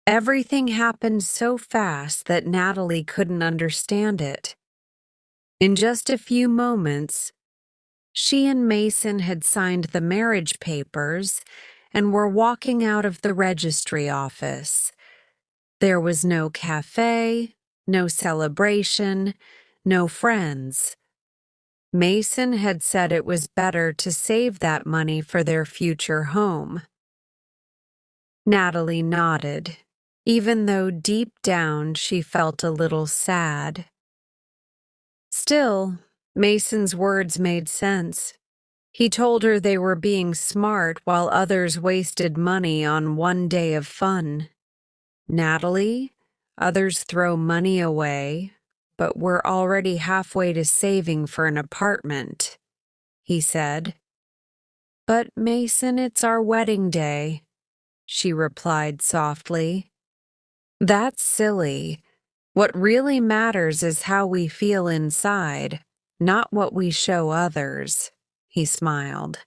Everything happened so fast that Natalie couldn't understand it. In just a few moments, she and Mason had signed the marriage papers and were walking out of the registry office. There was no cafe, no celebration, no friends. Mason had said it was better to save that money for their future home. Natalie nodded, even though deep down she felt a little sad. Still, Mason's words made sense. He told her they were being smart while others wasted money on one day of fun. Natalie, others throw money away, but we're already halfway to saving for an apartment, he said. But Mason, it's our wedding day, she replied softly. That's silly. What really matters is how we feel inside, not what we show others, he smiled.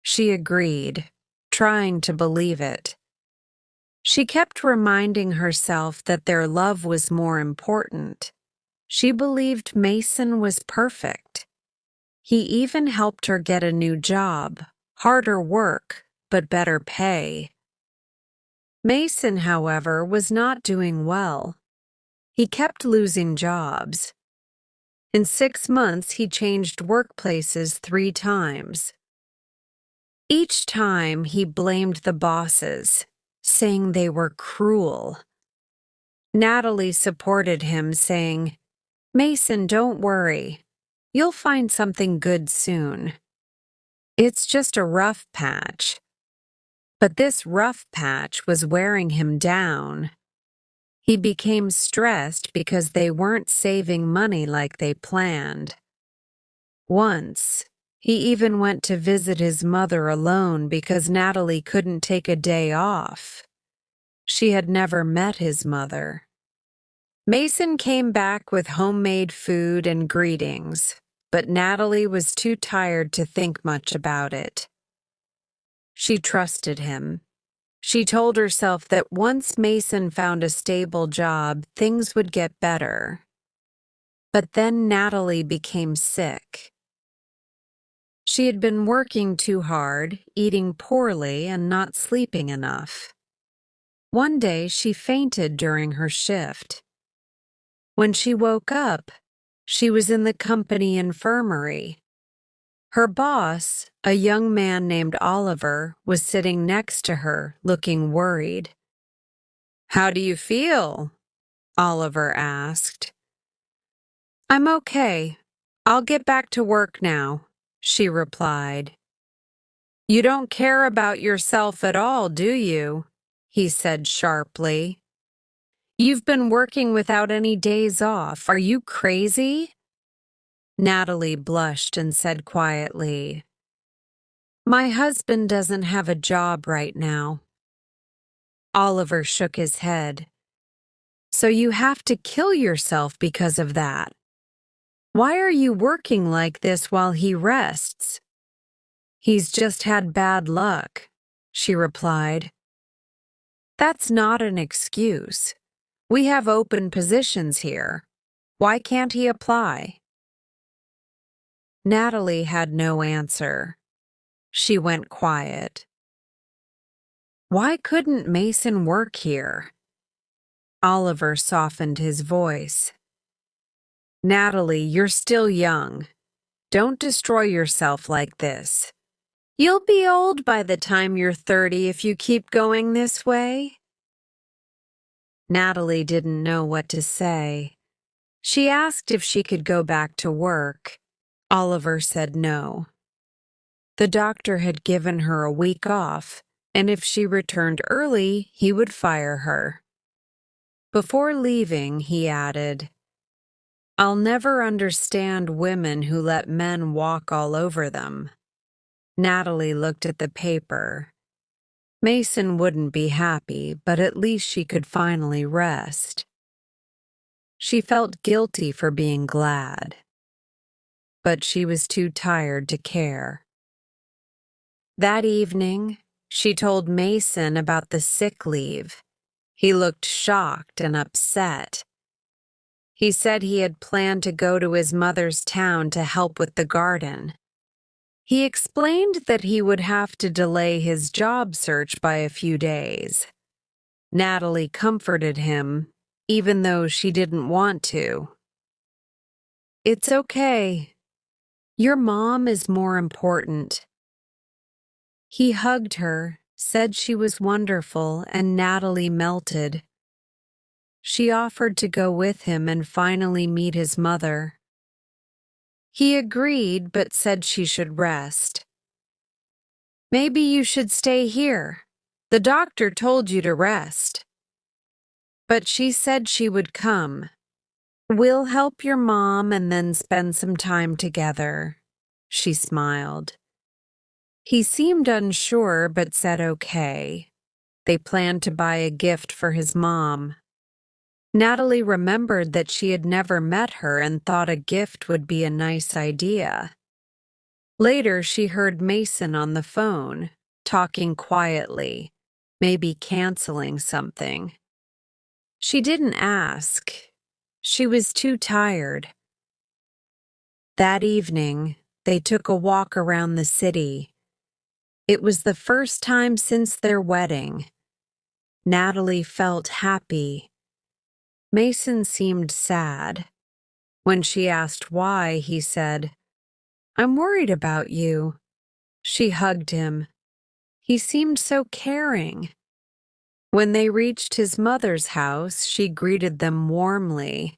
She agreed, trying to believe it. She kept reminding herself that their love was more important. She believed Mason was perfect. He even helped her get a new job, harder work, but better pay. Mason, however, was not doing well. He kept losing jobs. In 6 months, he changed workplaces 3 times. Each time, he blamed the bosses, saying they were cruel. Natalie supported him, saying, Mason, don't worry. You'll find something good soon. It's just a rough patch. But this rough patch was wearing him down. He became stressed because they weren't saving money like they planned. Once, he even went to visit his mother alone because Natalie couldn't take a day off. She had never met his mother. Mason came back with homemade food and greetings, but Natalie was too tired to think much about it. She trusted him. She told herself that once Mason found a stable job, things would get better. But then Natalie became sick. She had been working too hard, eating poorly, and not sleeping enough. One day she fainted during her shift. When she woke up, she was in the company infirmary. Her boss, a young man named Oliver, was sitting next to her, looking worried. "How do you feel?" Oliver asked. "I'm okay. I'll get back to work now," she replied. "You don't care about yourself at all, do you?" he said sharply. "You've been working without any days off. Are you crazy?" Natalie blushed and said quietly, "My husband doesn't have a job right now." Oliver shook his head. "So you have to kill yourself because of that? Why are you working like this while he rests?" "He's just had bad luck," she replied. "That's not an excuse. We have open positions here. Why can't he apply?" Natalie had no answer. She went quiet. "Why couldn't Mason work here?" Oliver softened his voice. "Natalie, you're still young. Don't destroy yourself like this. You'll be old by the time you're 30 if you keep going this way." Natalie didn't know what to say. She asked if she could go back to work. Oliver said no. The doctor had given her a week off, and if she returned early, he would fire her. Before leaving, he added, "I'll never understand women who let men walk all over them." Natalie looked at the paper. Mason wouldn't be happy, but at least she could finally rest. She felt guilty for being glad, but she was too tired to care. That evening, she told Mason about the sick leave. He looked shocked and upset. He said he had planned to go to his mother's town to help with the garden. He explained that he would have to delay his job search by a few days. Natalie comforted him, even though she didn't want to. "It's okay. Your mom is more important." He hugged her, said she was wonderful, and Natalie melted. She offered to go with him and finally meet his mother. He agreed, but said she should rest. "Maybe you should stay here. The doctor told you to rest." But she said she would come. "We'll help your mom and then spend some time together." She smiled. He seemed unsure but said okay. They planned to buy a gift for his mom. Natalie remembered that she had never met her and thought a gift would be a nice idea. Later, she heard Mason on the phone, talking quietly, maybe canceling something. She didn't ask. She was too tired. That evening, they took a walk around the city. It was the first time since their wedding. Natalie felt happy. Mason seemed sad. When she asked why, he said, "I'm worried about you." She hugged him. He seemed so caring. When they reached his mother's house, she greeted them warmly.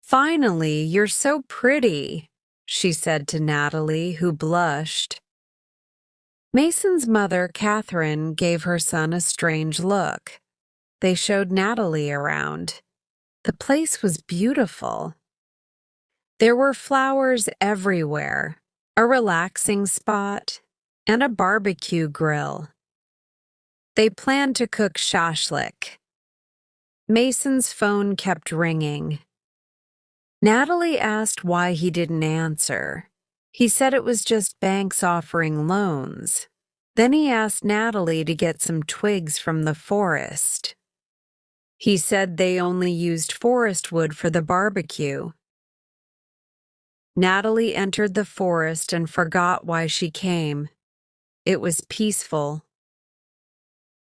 "Finally, you're so pretty," she said to Natalie, who blushed. Mason's mother, Catherine, gave her son a strange look. They showed Natalie around. The place was beautiful. There were flowers everywhere, a relaxing spot, and a barbecue grill. They planned to cook shashlik. Mason's phone kept ringing. Natalie asked why he didn't answer. He said it was just banks offering loans. Then he asked Natalie to get some twigs from the forest. He said they only used forest wood for the barbecue. Natalie entered the forest and forgot why she came. It was peaceful.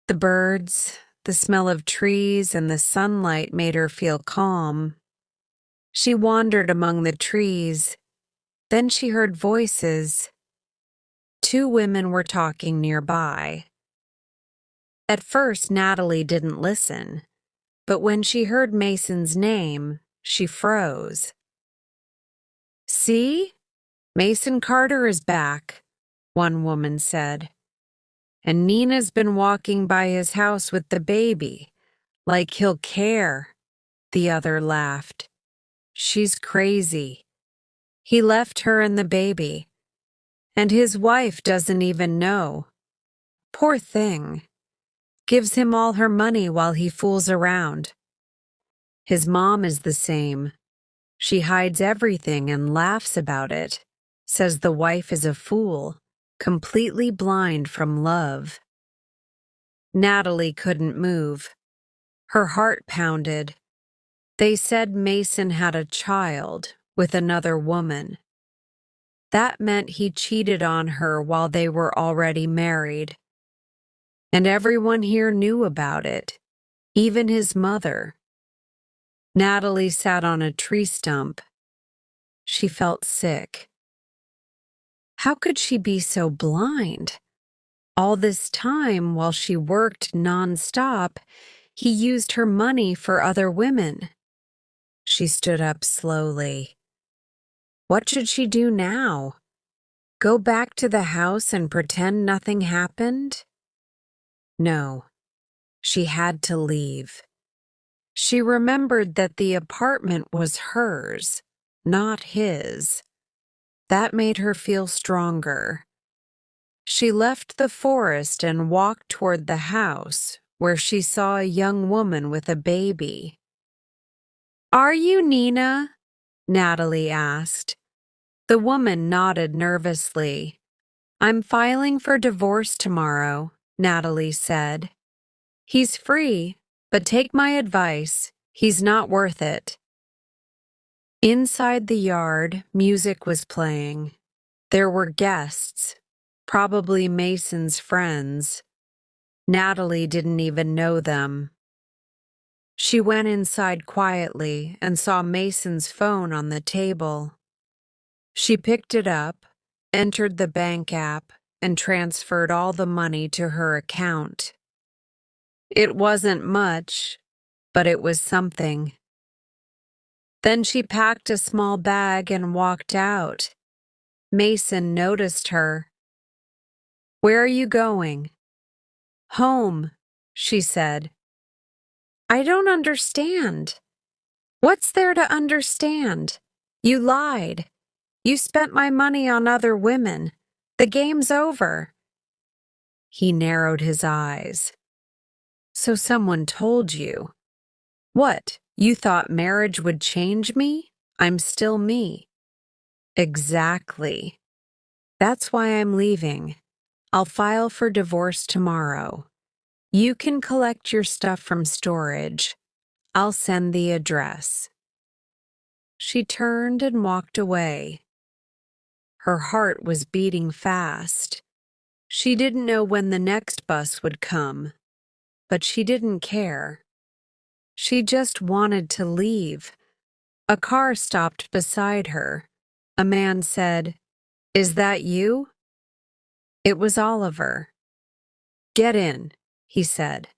The birds, the smell of trees, and the sunlight made her feel calm. She wandered among the trees. Then she heard voices. 2 women were talking nearby. At first, Natalie didn't listen, but when she heard Mason's name, she froze. "See? Mason Carter is back," one woman said. "And Nina's been walking by his house with the baby, like he'll care." The other laughed. "She's crazy. He left her and the baby. And his wife doesn't even know. Poor thing. Gives him all her money while he fools around. His mom is the same. She hides everything and laughs about it. Says the wife is a fool, completely blind from love." Natalie couldn't move. Her heart pounded. They said Mason had a child with another woman. That meant he cheated on her while they were already married. And everyone here knew about it, even his mother. Natalie sat on a tree stump. She felt sick. How could she be so blind? All this time, while she worked nonstop, he used her money for other women. She stood up slowly. What should she do now? Go back to the house and pretend nothing happened? No, she had to leave. She remembered that the apartment was hers, not his. That made her feel stronger. She left the forest and walked toward the house, where she saw a young woman with a baby. "Are you Nina?" Natalie asked. The woman nodded nervously. "I'm filing for divorce tomorrow," Natalie said. "He's free, But take my advice, he's not worth it. Inside the yard, music was playing. There were guests, probably Mason's friends. Natalie didn't even know them. She went inside quietly and saw Mason's phone on the table. She picked it up, entered the bank app, and transferred all the money to her account. It wasn't much, but it was something. Then she packed a small bag and walked out. Mason noticed her. "Where are you going?" "Home," she said. "I don't understand." "What's there to understand? You lied. You spent my money on other women. The game's over." He narrowed his eyes. "So someone told you. What, you thought marriage would change me? I'm still me." "Exactly. That's why I'm leaving. I'll file for divorce tomorrow. You can collect your stuff from storage. I'll send the address." She turned and walked away. Her heart was beating fast. She didn't know when the next bus would come, but she didn't care. She just wanted to leave. A car stopped beside her. A man said, "Is that you?" It was Oliver. "Get in," he said.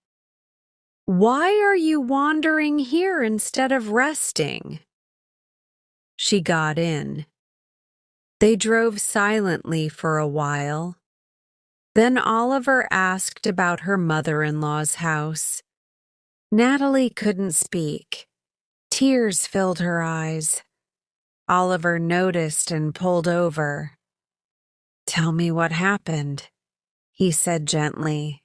"Why are you wandering here instead of resting?" She got in. They drove silently for a while. Then Oliver asked about her mother-in-law's house. Natalie couldn't speak. Tears filled her eyes. Oliver noticed and pulled over. "Tell me what happened," he said gently.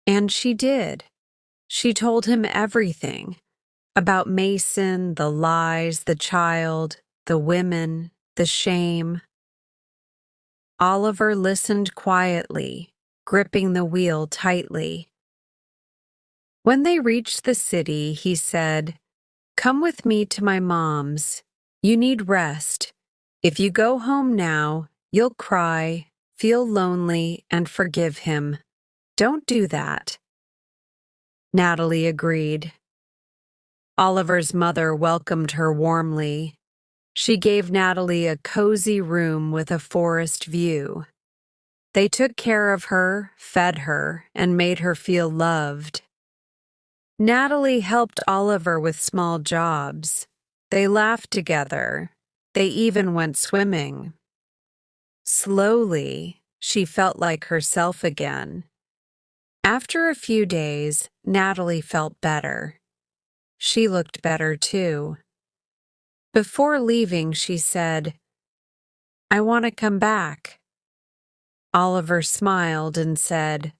And she did. She told him everything about Mason, the lies, the child, the women, the shame. Oliver listened quietly, gripping the wheel tightly. When they reached the city, he said, "Come with me to my mom's. You need rest. If you go home now, you'll cry, feel lonely, and forgive him. Don't do that." Natalie agreed. Oliver's mother welcomed her warmly. She gave Natalie a cozy room with a forest view. They took care of her, fed her, and made her feel loved. Natalie helped Oliver with small jobs. They laughed together. They even went swimming. Slowly, she felt like herself again. After a few days, Natalie felt better. She looked better too. Before leaving, she said, "I want to come back." Oliver smiled and said,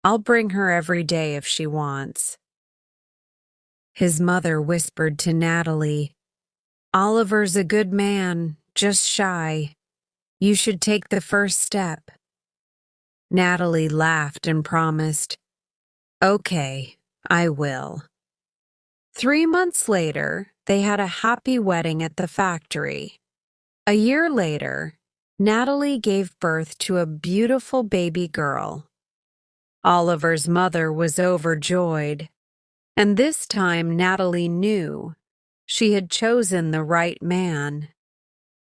"I'll bring her every day if she wants." His mother whispered to Natalie, "Oliver's a good man, just shy. You should take the first step." Natalie laughed and promised, "Okay, I will." 3 months later, they had a happy wedding at the factory. A year later, Natalie gave birth to a beautiful baby girl. Oliver's mother was overjoyed, and this time Natalie knew she had chosen the right man.